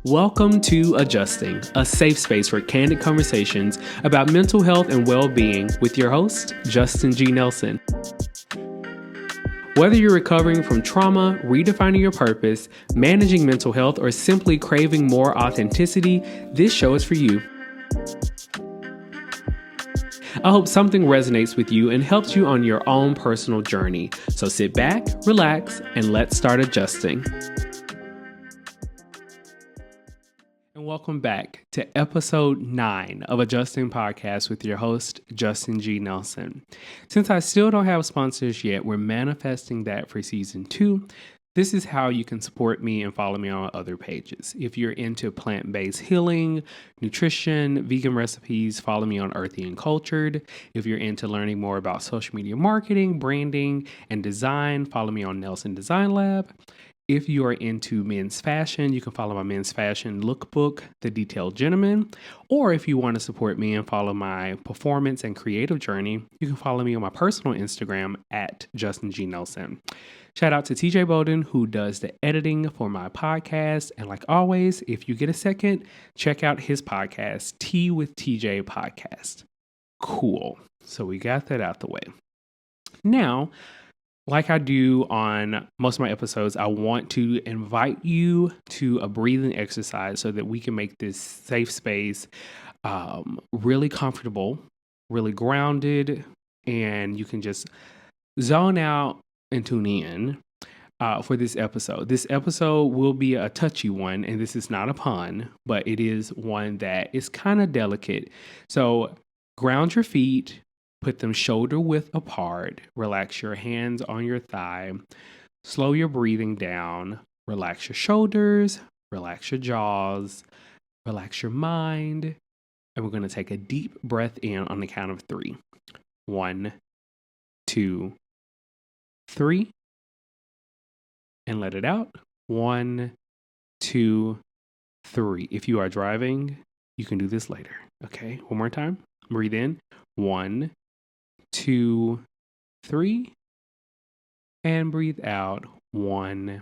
Welcome to Adjusting, a safe space for candid conversations about mental health and well-being with your host, Justin G. Nelson. Whether you're recovering from trauma, redefining your purpose, managing mental health, or simply craving more authenticity, this show is for you. I hope something resonates with you and helps you on your own personal journey. So sit back, relax, and let's start adjusting. And welcome back to episode 9 of Adjusting Podcast with your host, Justin G. Nelson. Since I still don't have sponsors yet, we're manifesting that for season 2. This is how you can support me and follow me on other pages. If you're into plant-based healing, nutrition, vegan recipes, follow me on Earthy and Cultured. If you're into learning more about social media marketing, branding, and design, follow me on Nelson Design Lab. If you are into men's fashion, you can follow my men's fashion lookbook, The Detailed Gentleman. Or if you want to support me and follow my performance and creative journey, you can follow me on my personal Instagram at Justin G. Nelson. Shout out to TJ Bowden, who does the editing for my podcast. And like always, if you get a second, check out his podcast, Tea with TJ Podcast. Cool. So we got that out the way. Now, like I do on most of my episodes, I want to invite you to a breathing exercise so that we can make this safe space really comfortable, really grounded, and you can just zone out and tune in for this episode. This episode will be a touchy one, and this is not a pun, but it is one that is kind of delicate. So ground your feet. Put them shoulder width apart. Relax your hands on your thigh. Slow your breathing down. Relax your shoulders. Relax your jaws. Relax your mind. And we're going to take a deep breath in on the count of 3. 1, 2, 3. And let it out. 1, 2, 3. If you are driving, you can do this later. Okay, one more time. Breathe in. 1, 2, 3, and breathe out. 1,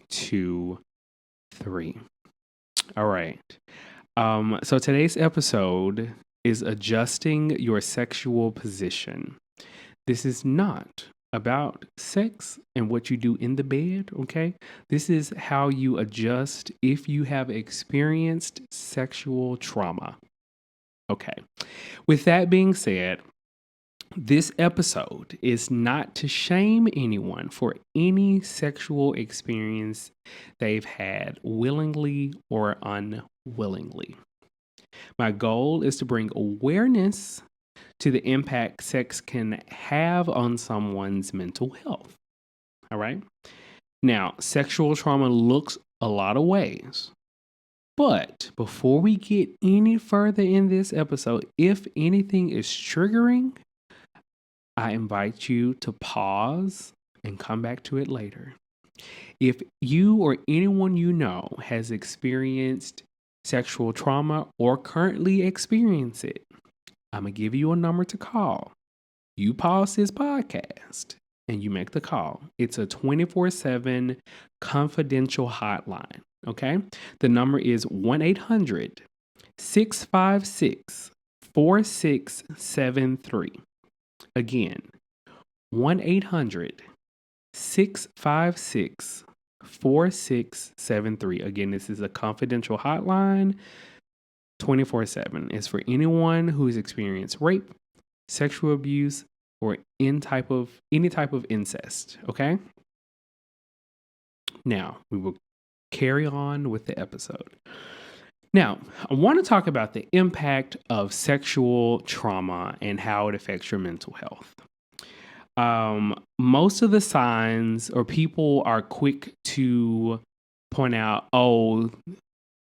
2, 3. All right. So today's episode is adjusting your sexual position. This is not about sex and what you do in the bed, okay? This is how you adjust if you have experienced sexual trauma. Okay. With that being said, this episode is not to shame anyone for any sexual experience they've had willingly or unwillingly. My goal is to bring awareness to the impact sex can have on someone's mental health. All right. Now, sexual trauma looks a lot of ways. But before we get any further in this episode, if anything is triggering, I invite you to pause and come back to it later. If you or anyone you know has experienced sexual trauma or currently experience it, I'm going to give you a number to call. You pause this podcast and you make the call. It's a 24/7 confidential hotline, okay? The number is 1-800-656-4673. Again, 1-800-656-4673. Again, this is a confidential hotline, 24/7. It's for anyone who's experienced rape, sexual abuse, or any type of incest, okay? Now, we will carry on with the episode. Now, I want to talk about the impact of sexual trauma and how it affects your mental health. Most of the signs, or people are quick to point out,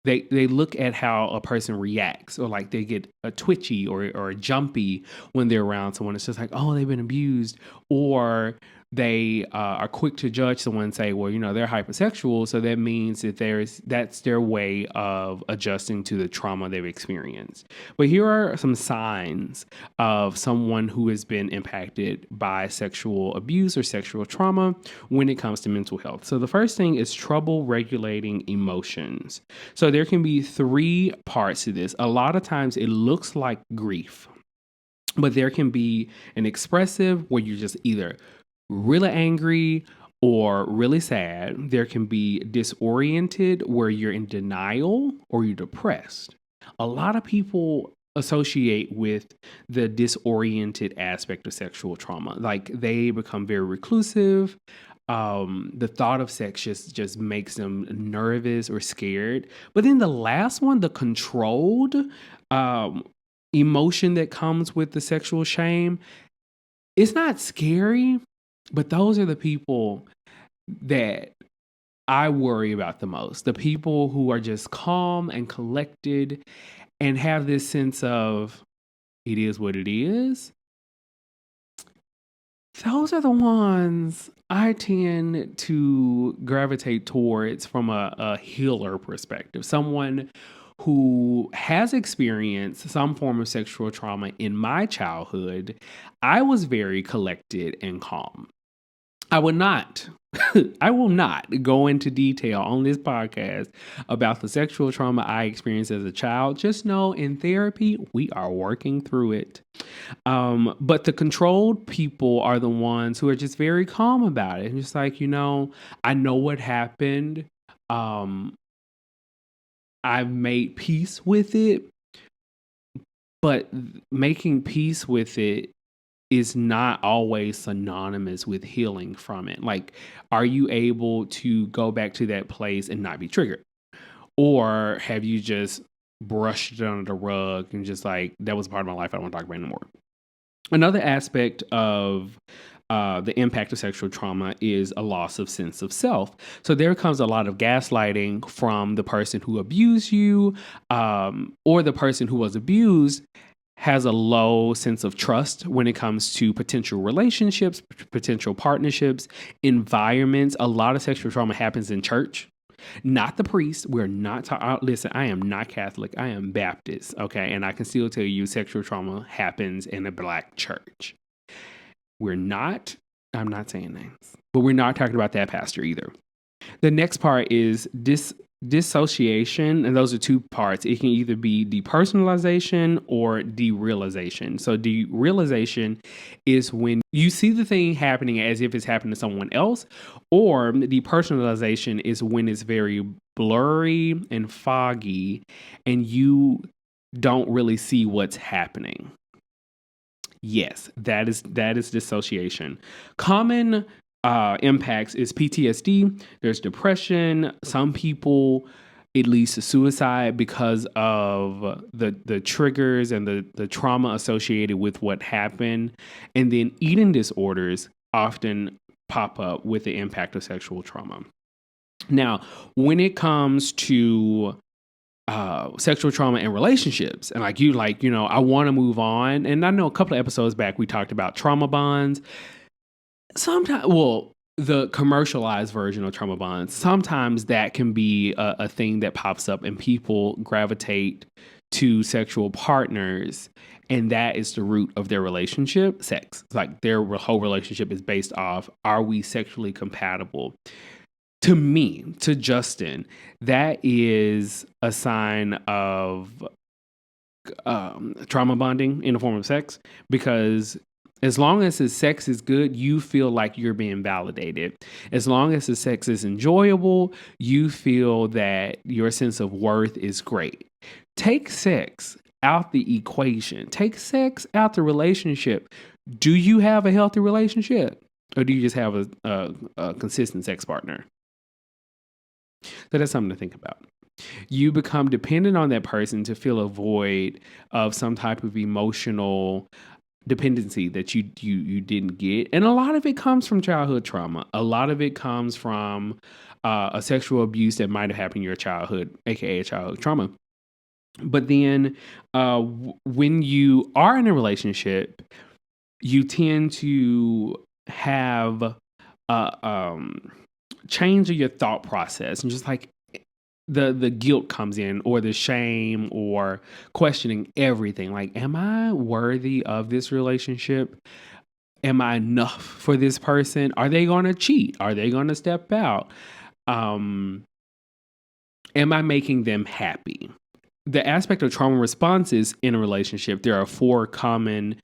they look at how a person reacts, or like they get a twitchy or jumpy when they're around someone. It's just like, oh, they've been abused, or they are quick to judge someone and say, well, they're hypersexual. So that means that that's their way of adjusting to the trauma they've experienced. But here are some signs of someone who has been impacted by sexual abuse or sexual trauma when it comes to mental health. So the first thing is trouble regulating emotions. So there can be three parts to this. A lot of times it looks like grief, but there can be an expressive where you're just either really angry or really sad. There can be disoriented where you're in denial or you're depressed. A lot of people associate with the disoriented aspect of sexual trauma. Like they become very reclusive. The thought of sex just makes them nervous or scared. But then the last one, the controlled emotion that comes with the sexual shame, it's not scary, but those are the people that I worry about the most. The people who are just calm and collected and have this sense of it is what it is. Those are the ones I tend to gravitate towards from a healer perspective. Someone who has experienced some form of sexual trauma in my childhood. I was very collected and calm. I would not, I will not go into detail on this podcast about the sexual trauma I experienced as a child. Just know in therapy, we are working through it. But the controlled people are the ones who are just very calm about it. And just like, I know what happened. Um, I've made peace with it, but making peace with it is not always synonymous with healing from it. Like, are you able to go back to that place and not be triggered? Or have you just brushed it under the rug and just like, that was part of my life, I don't want to talk about it anymore? Another aspect of the impact of sexual trauma is a loss of sense of self. So there comes a lot of gaslighting from the person who abused you, or the person who was abused has a low sense of trust when it comes to potential relationships, potential partnerships, environments. A lot of sexual trauma happens in church. Not the priest. We're not listen, I am not Catholic. I am Baptist. Okay. And I can still tell you sexual trauma happens in a Black church. I'm not saying names, but we're not talking about that pastor either. The next part is dissociation, and those are two parts. It can either be depersonalization or derealization. So derealization is when you see the thing happening as if it's happening to someone else, or depersonalization is when it's very blurry and foggy and you don't really see what's happening. Yes, that is dissociation. Common impacts is PTSD. There's depression. Some people, it leads to suicide because of the triggers and the trauma associated with what happened. And then eating disorders often pop up with the impact of sexual trauma. Now, when it comes to sexual trauma and relationships, and I want to move on. And I know a couple of episodes back we talked about trauma bonds. Sometimes, well, the commercialized version of trauma bonds, sometimes that can be a thing that pops up and people gravitate to sexual partners, and that is the root of their relationship, sex. It's like their whole relationship is based off, are we sexually compatible? To me, to Justin, that is a sign of trauma bonding in the form of sex, because as long as the sex is good, you feel like you're being validated. As long as the sex is enjoyable, you feel that your sense of worth is great. Take sex out the equation. Take sex out the relationship. Do you have a healthy relationship? Or do you just have a consistent sex partner? So that's something to think about. You become dependent on that person to fill a void of some type of emotional dependency that you didn't get. And a lot of it comes from childhood trauma. A lot of it comes from a sexual abuse that might have happened in your childhood, aka childhood trauma. But then when you are in a relationship, you tend to have change of your thought process, and just like the guilt comes in, or the shame, or questioning everything. Like, am I worthy of this relationship? Am I enough for this person? Are they going to cheat? Are they going to step out? Um, am I making them happy? The aspect of trauma responses in a relationship, there are four common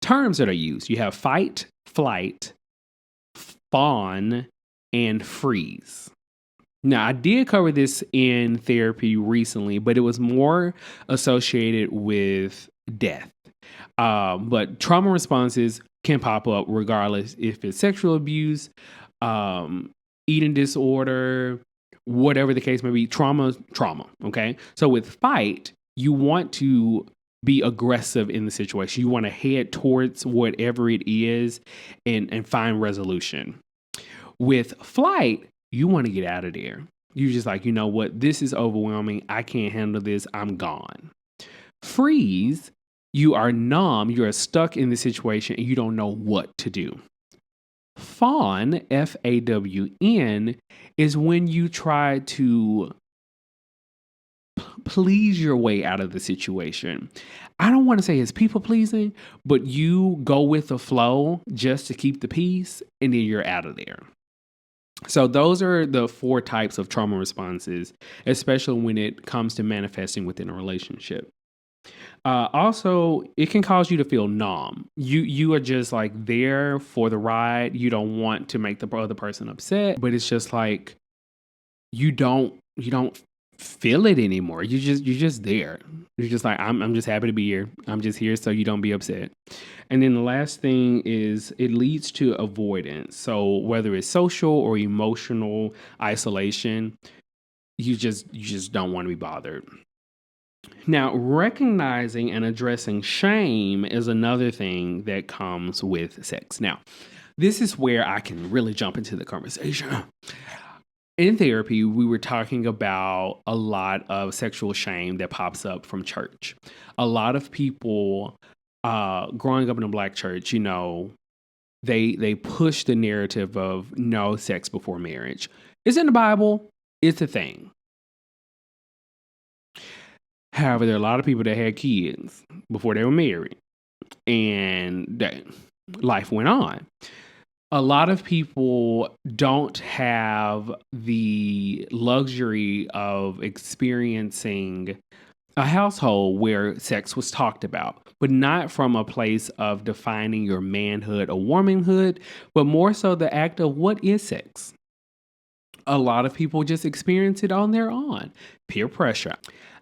terms that are used. You have fight, flight, fawn, and freeze. Now, I did cover this in therapy recently, but it was more associated with death. But trauma responses can pop up regardless if it's sexual abuse, eating disorder, whatever the case may be. Trauma. Okay. So with fight, you want to be aggressive in the situation. You want to head towards whatever it is and find resolution. With flight, you want to get out of there. You're just like, you know what? This is overwhelming. I can't handle this. I'm gone. Freeze, you are numb. You're stuck in the situation and you don't know what to do. Fawn, FAWN, is when you try to please your way out of the situation. I don't want to say it's people pleasing, but you go with the flow just to keep the peace, and then you're out of there. So those are the four types of trauma responses, especially when it comes to manifesting within a relationship. Also, it can cause you to feel numb. You are just like there for the ride. You don't want to make the other person upset, but it's just like you don't feel it anymore. You're just there. You're just like, I'm just happy to be here. I'm just here so you don't be upset. And then the last thing is it leads to avoidance. So whether it's social or emotional isolation, you just don't want to be bothered. Now, recognizing and addressing shame is another thing that comes with sex. Now, this is where I can really jump into the conversation. In therapy, we were talking about a lot of sexual shame that pops up from church. A lot of people growing up in a Black church, they push the narrative of no sex before marriage. It's in the Bible. It's a thing. However, there are a lot of people that had kids before they were married, and that life went on. A lot of people don't have the luxury of experiencing a household where sex was talked about, but not from a place of defining your manhood or womanhood, but more so the act of what is sex. A lot of people just experience it on their own. Peer pressure.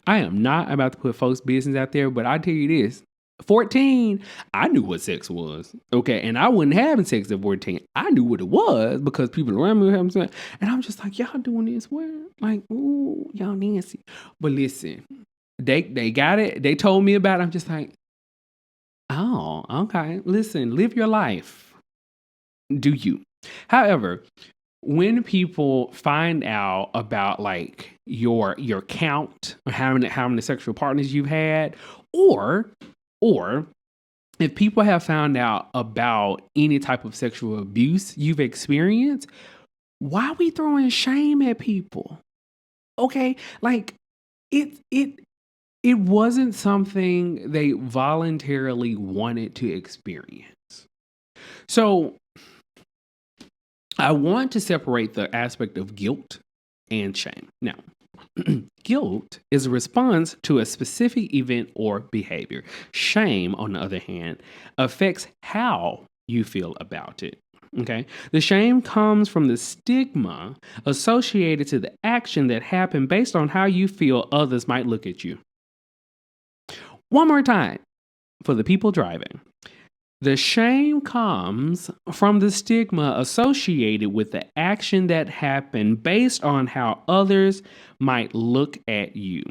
I am not about to put folks' business out there, but I tell you this. 14, I knew what sex was. Okay. And I wasn't having sex at 14. I knew what it was because people around me were having sex. And I'm just like, y'all doing this where? Like, ooh, y'all Nancy. But listen, they got it. They told me about it. I'm just like, oh, okay. Listen, live your life. Do you? However, when people find out about like your count, or how many sexual partners you've had, or if people have found out about any type of sexual abuse you've experienced, why are we throwing shame at people? Okay, like it wasn't something they voluntarily wanted to experience. So I want to separate the aspect of guilt and shame. Now, guilt is a response to a specific event or behavior. Shame, on the other hand, affects how you feel about it. Okay. The shame comes from the stigma associated to the action that happened based on how you feel others might look at you. One more time for the people driving. The shame comes from the stigma associated with the action that happened based on how others might look at you.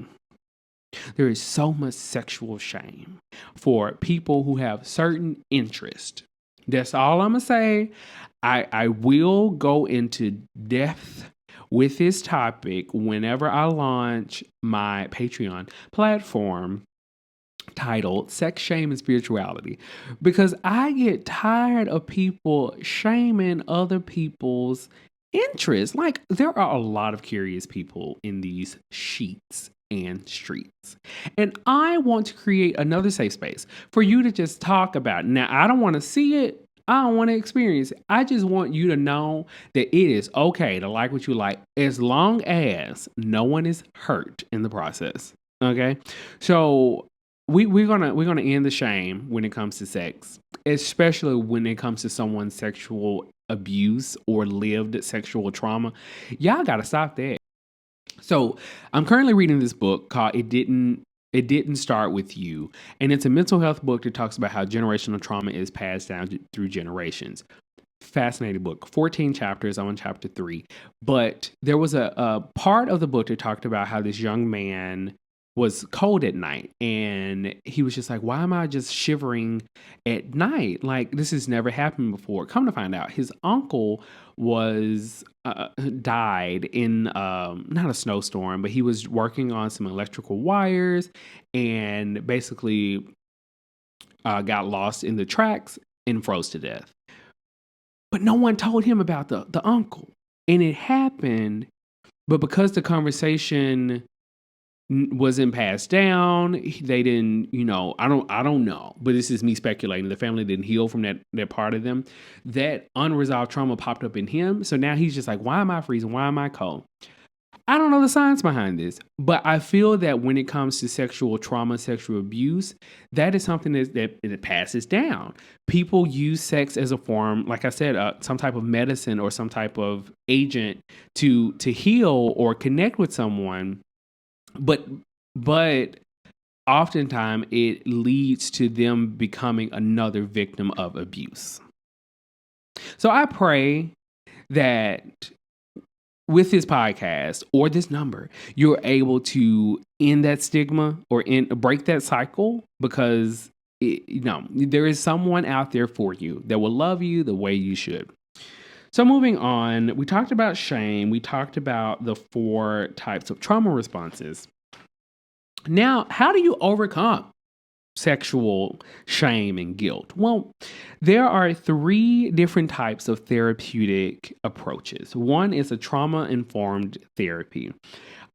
There is so much sexual shame for people who have certain interest. That's all I'm going to say. I will go into depth with this topic whenever I launch my Patreon platform. titled Sex, Shame, and Spirituality, because I get tired of people shaming other people's interests. Like, there are a lot of curious people in these sheets and streets. And I want to create another safe space for you to just talk about it. Now, I don't want to see it. I don't want to experience it. I just want you to know that it is okay to like what you like as long as no one is hurt in the process. Okay. So we're gonna end the shame when it comes to sex, especially when it comes to someone's sexual abuse or lived sexual trauma. Y'all gotta stop that. So I'm currently reading this book called It Didn't Start With You. And it's a mental health book that talks about how generational trauma is passed down through generations. Fascinating book. 14 chapters. I'm on chapter 3. But there was a part of the book that talked about how this young man was cold at night, and he was just like, why am I just shivering at night? Like, this has never happened before. Come to find out, his uncle was died in not a snowstorm, but he was working on some electrical wires and basically got lost in the tracks and froze to death. But no one told him about the uncle. And it happened, but because the conversation wasn't passed down, they didn't, I don't know, but this is me speculating. The family didn't heal from that part of them. That unresolved trauma popped up in him. So now he's just like, why am I freezing? Why am I cold? I don't know the science behind this, but I feel that when it comes to sexual trauma, sexual abuse, that is something that passes down. People use sex as a form, like I said, some type of medicine or some type of agent to heal or connect with someone, but oftentimes it leads to them becoming another victim of abuse. So I pray that with this podcast or this number, you're able to end that stigma or break that cycle, because there is someone out there for you that will love you the way you should. So moving on, we talked about shame. We talked about the 4 types of trauma responses. Now, how do you overcome sexual shame and guilt? Well, there are 3 different types of therapeutic approaches. One is a trauma-informed therapy.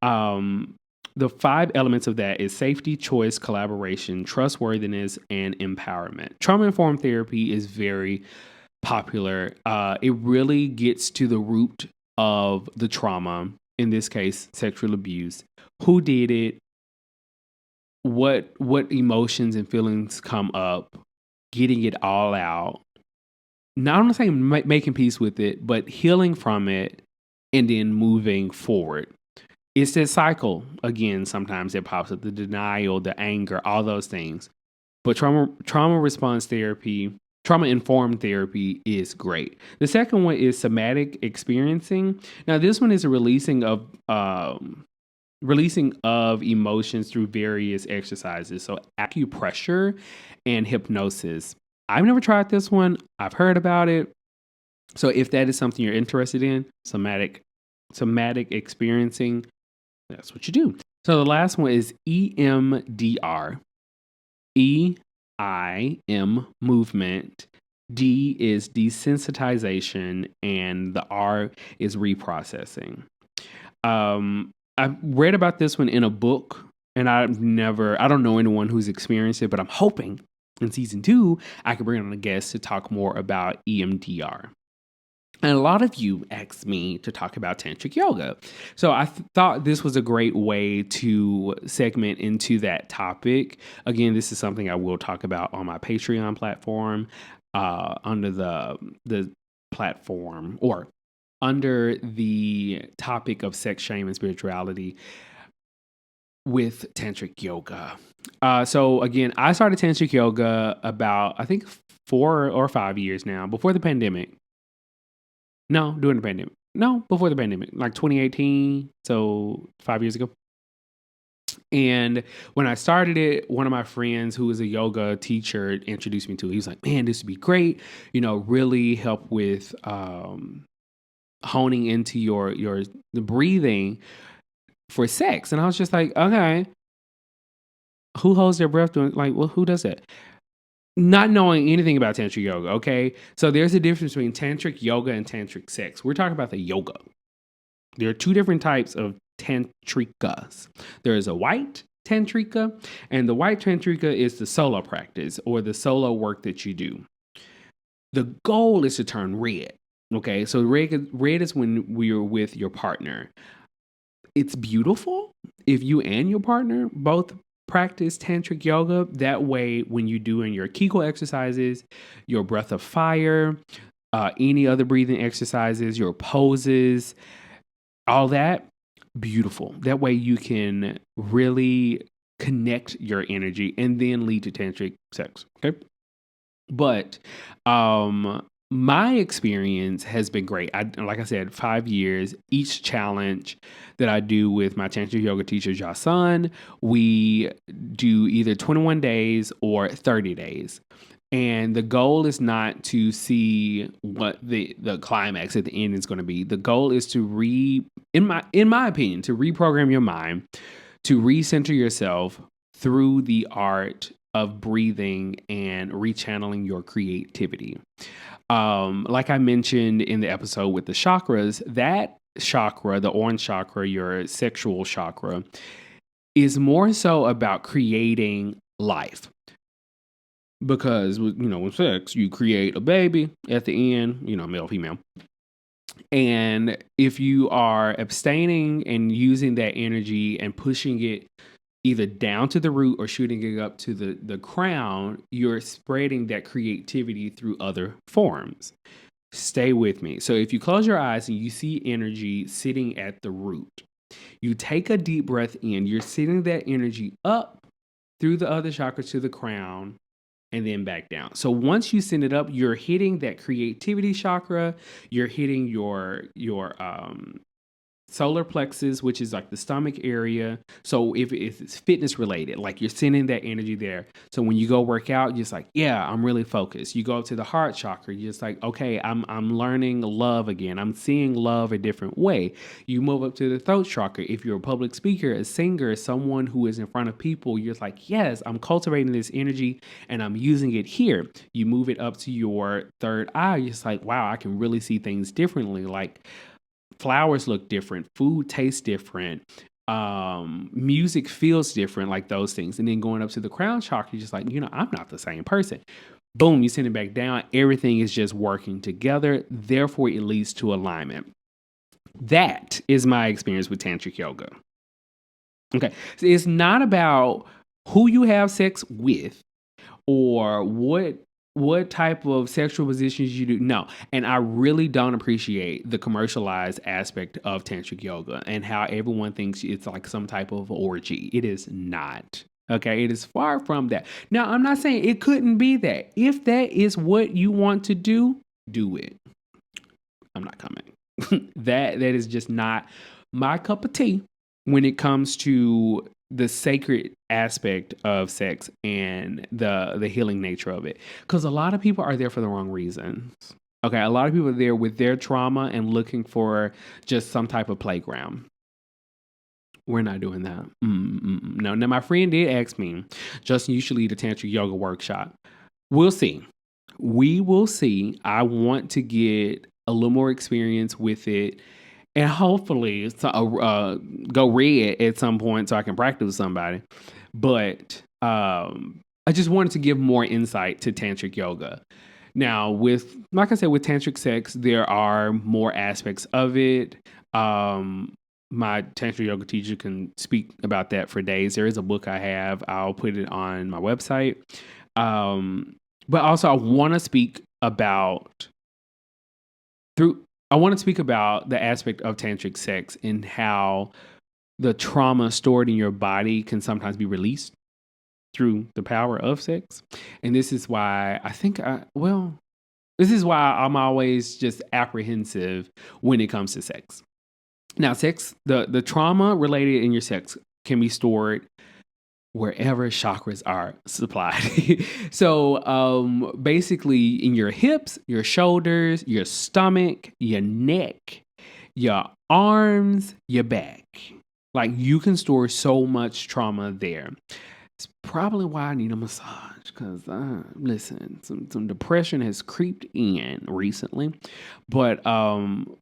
The 5 elements of that is safety, choice, collaboration, trustworthiness, and empowerment. Trauma-informed therapy is very popular. It really gets to the root of the trauma, in this case, sexual abuse. Who did it? What emotions and feelings come up, getting it all out. Not only saying making peace with it, but healing from it and then moving forward. It's that cycle again. Sometimes it pops up: the denial, the anger, all those things. But trauma response therapy, trauma informed therapy is great. The second one is somatic experiencing. Now, this one is a releasing of emotions through various exercises. So acupressure and hypnosis. I've never tried this one. I've heard about it. So if that is something you're interested in, somatic experiencing, that's what you do. So the last one is EMDR. EIM movement. D is desensitization, and the R is reprocessing. I read about this one in a book, and I don't know anyone who's experienced it, but I'm hoping in season 2, I can bring on a guest to talk more about EMDR. And a lot of you asked me to talk about Tantric Yoga. So I thought this was a great way to segment into that topic. Again, this is something I will talk about on my Patreon platform, under the platform, or under the topic of sex, shame, and spirituality with Tantric Yoga. So again, I started Tantric Yoga about, I think, 4 or 5 years now, before the pandemic. No, during the pandemic. No, before the pandemic, like 2018. So 5 years ago. And when I started it, one of my friends who was a yoga teacher introduced me to it. He was like, man, this would be great. Really help with honing into the breathing for sex. And I was just like, okay. Who holds their breath doing, like, well, who does that? Not knowing anything about Tantric Yoga, okay? So there's a difference between Tantric Yoga and Tantric sex. We're talking about the yoga. There are two different types of Tantrikas. There is a white Tantrika, and the white Tantrika is the solo practice or the solo work that you do. The goal is to turn red. Okay, so red is when we're with your partner. It's beautiful if you and your partner both practice tantric yoga. That way, when you doing your Kegel exercises, your breath of fire, any other breathing exercises, your poses, all that, beautiful. That way you can really connect your energy and then lead to tantric sex. Okay. But my experience has been great. Like I said, 5 years. Each challenge that I do with my tantric yoga teacher, Jason, we do either 21 days or 30 days. And the goal is not to see what the climax at the end is going to be. The goal is to in my opinion, to reprogram your mind, to recenter yourself through the art of breathing and rechanneling your creativity. Like I mentioned in the episode with the chakras, that chakra, the orange chakra, your sexual chakra, is more so about creating life. Because, with sex, you create a baby at the end, male, female. And if you are abstaining and using that energy and pushing it either down to the root or shooting it up to the crown, you're spreading that creativity through other forms. Stay with me. So if you close your eyes and you see energy sitting at the root, you take a deep breath in, you're sending that energy up through the other chakra to the crown and then back down. So once you send it up, you're hitting that creativity chakra, you're hitting your solar plexus, which is like the stomach area. So if it's fitness related, like you're sending that energy there. So when you go work out, you're just like, yeah, I'm really focused. You go up to the heart chakra, you're just like, okay, I'm learning love again. I'm seeing love a different way. You move up to the throat chakra. If you're a public speaker, a singer, someone who is in front of people, you're like, yes, I'm cultivating this energy and I'm using it here. You move it up to your third eye. You're just like, wow, I can really see things differently. Like, flowers look different, food tastes different, music feels different, like those things. And then going up to the crown chakra, you're just like, I'm not the same person. Boom, you send it back down. Everything is just working together. Therefore, it leads to alignment. That is my experience with Tantric Yoga. Okay. So it's not about who you have sex with or what type of sexual positions you do. No. And I really don't appreciate the commercialized aspect of tantric yoga and how everyone thinks it's like some type of orgy. It is not. Okay, it is far from that. Now, I'm not saying it couldn't be that. If that is what you want to do it. I'm not coming. That is just not my cup of tea when it comes to the sacred aspect of sex and the healing nature of it. Because a lot of people are there for the wrong reasons. Okay, a lot of people are there with their trauma and looking for just some type of playground. We're not doing that. No. Now, my friend did ask me, Justin, you should lead a tantric yoga workshop. We'll see. We will see. I want to get a little more experience with it and hopefully go red at some point so I can practice with somebody. But I just wanted to give more insight to tantric yoga. Now, like I said, with tantric sex, there are more aspects of it. My tantric yoga teacher can speak about that for days. There is a book I have. I'll put it on my website. But also, I want to speak about the aspect of tantric sex and how the trauma stored in your body can sometimes be released through the power of sex. And this is why this is why I'm always just apprehensive when it comes to sex. Now, sex, the trauma related in your sex can be stored wherever chakras are supplied. So basically in your hips, your shoulders, your stomach, your neck, your arms, your back. Like, you can store so much trauma there. It's probably why I need a massage because, listen, some depression has creeped in recently. But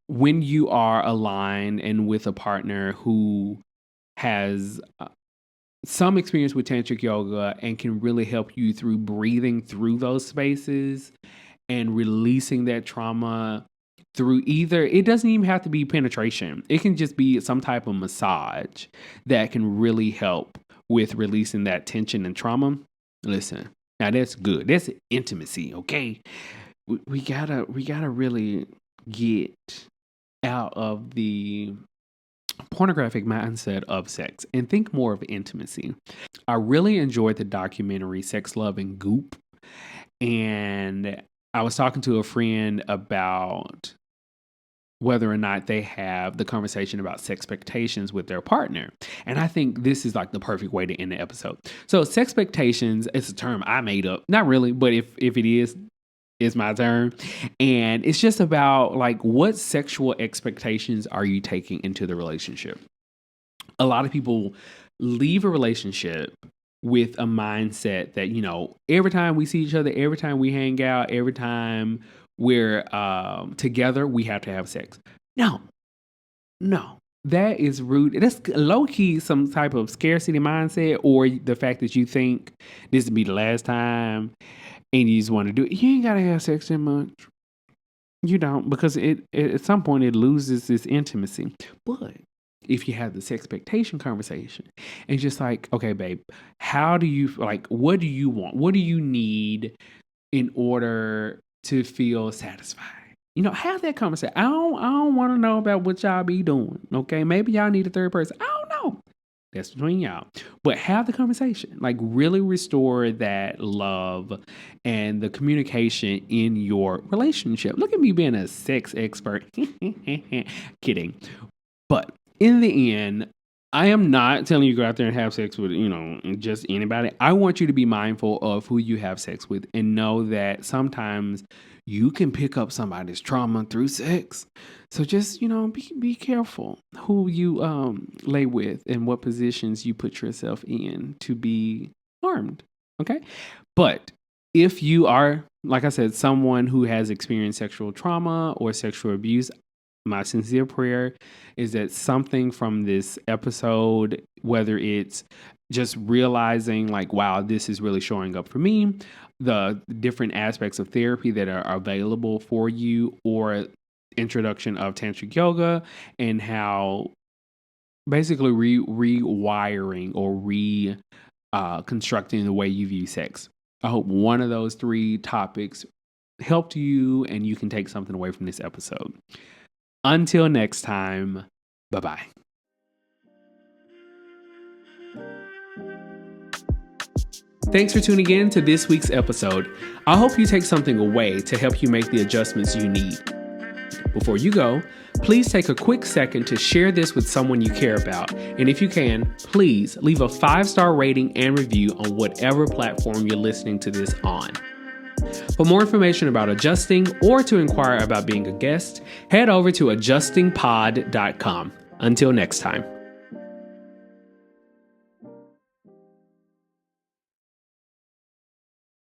when you are aligned and with a partner who has some experience with Tantric Yoga and can really help you through breathing through those spaces and releasing that trauma through either, it doesn't even have to be penetration. It can just be some type of massage that can really help with releasing that tension and trauma. Listen, now that's good. That's intimacy, okay? We gotta really get out of the pornographic mindset of sex and think more of intimacy. I really enjoyed the documentary Sex, Love, and Goop. And I was talking to a friend about whether or not they have the conversation about sex expectations with their partner. And I think this is like the perfect way to end the episode. So sex expectations is a term I made up. Not really, but if it is, it's my term. And it's just about like what sexual expectations are you taking into the relationship? A lot of people leave a relationship with a mindset that, every time we see each other, every time we hang out, every time we're together, we have to have sex. No, that is rude. That's low key some type of scarcity mindset, or the fact that you think this will be the last time and you just want to do it. You ain't got to have sex that much. You don't, because at some point it loses its intimacy. But if you have this expectation conversation, it's just like, okay, babe, how do you like? What do you want? What do you need in order to feel satisfied? Have that conversation. I don't want to know about what y'all be doing. Okay, maybe y'all need a third person. I don't know. That's between y'all. But have the conversation. Like really restore that love and the communication in your relationship. Look at me being a sex expert. Kidding. But in the end, I am not telling you to go out there and have sex with, just anybody. I want you to be mindful of who you have sex with and know that sometimes you can pick up somebody's trauma through sex. So just, be careful who you lay with and what positions you put yourself in to be harmed. Okay. But if you are, like I said, someone who has experienced sexual trauma or sexual abuse, my sincere prayer is that something from this episode, whether it's just realizing like, wow, this is really showing up for me, the different aspects of therapy that are available for you, or introduction of Tantric Yoga and how basically rewiring or constructing the way you view sex. I hope one of those three topics helped you and you can take something away from this episode. Until next time, bye-bye. Thanks for tuning in to this week's episode. I hope you take something away to help you make the adjustments you need. Before you go, please take a quick second to share this with someone you care about. And if you can, please leave a 5-star rating and review on whatever platform you're listening to this on. For more information about adjusting or to inquire about being a guest, head over to adjustingpod.com. Until next time.